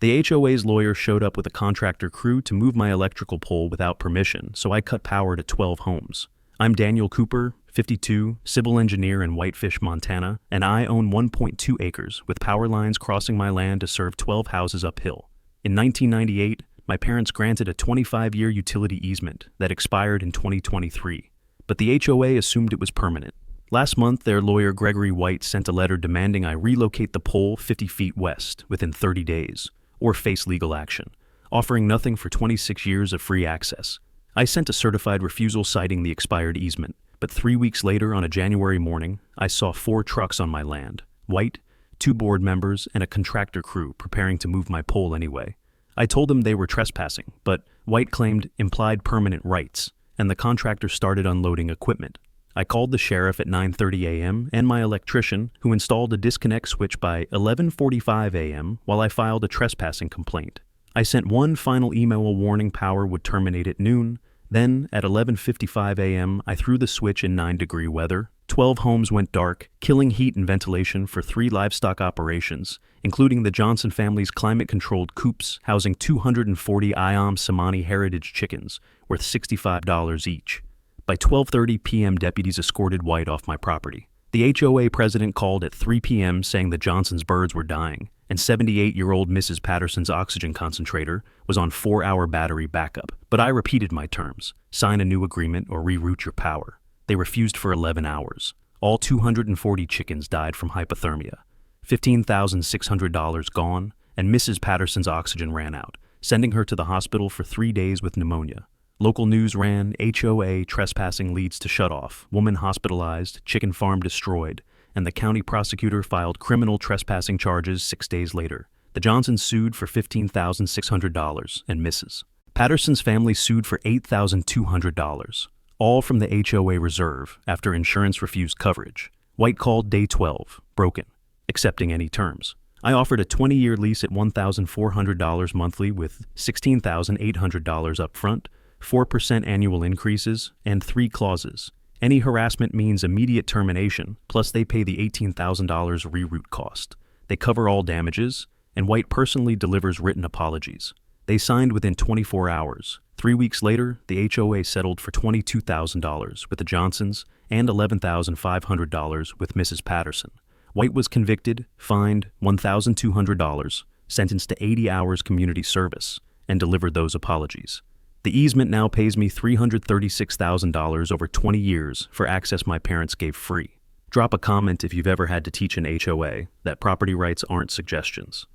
The HOA's lawyer showed up with a contractor crew to move my electrical pole without permission, so I cut power to 12 homes. I'm Daniel Cooper, 52, civil engineer in Whitefish, Montana, and I own 1.2 acres with power lines crossing my land to serve 12 houses uphill. In 1998, my parents granted a 25-year utility easement that expired in 2023, but the HOA assumed it was permanent. Last month, their lawyer Gregory White sent a letter demanding I relocate the pole 50 feet west within 30 days, or face legal action, offering nothing for 26 years of free access. I sent a certified refusal citing the expired easement, but 3 weeks later on a January morning, I saw 4 trucks on my land, White, 2 board members, and a contractor crew preparing to move my pole anyway. I told them they were trespassing, but White claimed implied permanent rights, and the contractor started unloading equipment. I called the sheriff at 9:30 a.m. and my electrician, who installed a disconnect switch by 11:45 a.m. while I filed a trespassing complaint. I sent one final email warning power would terminate at noon. Then, at 11:55 a.m., I threw the switch in 9-degree weather. 12 homes went dark, killing heat and ventilation for 3 livestock operations, including the Johnson family's climate-controlled coops housing 240 Iam Samani heritage chickens, worth $65 each. By 12:30 p.m., deputies escorted White off my property. The HOA president called at 3 p.m. saying the Johnsons' birds were dying, and 78-year-old Mrs. Patterson's oxygen concentrator was on 4-hour battery backup. But I repeated my terms: sign a new agreement or reroute your power. They refused for 11 hours. All 240 chickens died from hypothermia. $15,600 gone, and Mrs. Patterson's oxygen ran out, sending her to the hospital for 3 days with pneumonia. Local news ran, HOA trespassing leads to shutoff, woman hospitalized, chicken farm destroyed, and the county prosecutor filed criminal trespassing charges 6 days later. The Johnsons sued for $15,600, and Mrs. Patterson's family sued for $8,200, all from the HOA reserve after insurance refused coverage. White called day 12, broken, accepting any terms. I offered a 20-year lease at $1,400 monthly with $16,800 up front, 4% annual increases, and 3 clauses. Any harassment means immediate termination, plus they pay the $18,000 reroute cost. They cover all damages, and White personally delivers written apologies. They signed within 24 hours. 3 weeks later, the HOA settled for $22,000 with the Johnsons and $11,500 with Mrs. Patterson. White was convicted, fined $1,200, sentenced to 80 hours community service, and delivered those apologies. The easement now pays me $336,000 over 20 years for access my parents gave free. Drop a comment if you've ever had to teach an HOA that property rights aren't suggestions.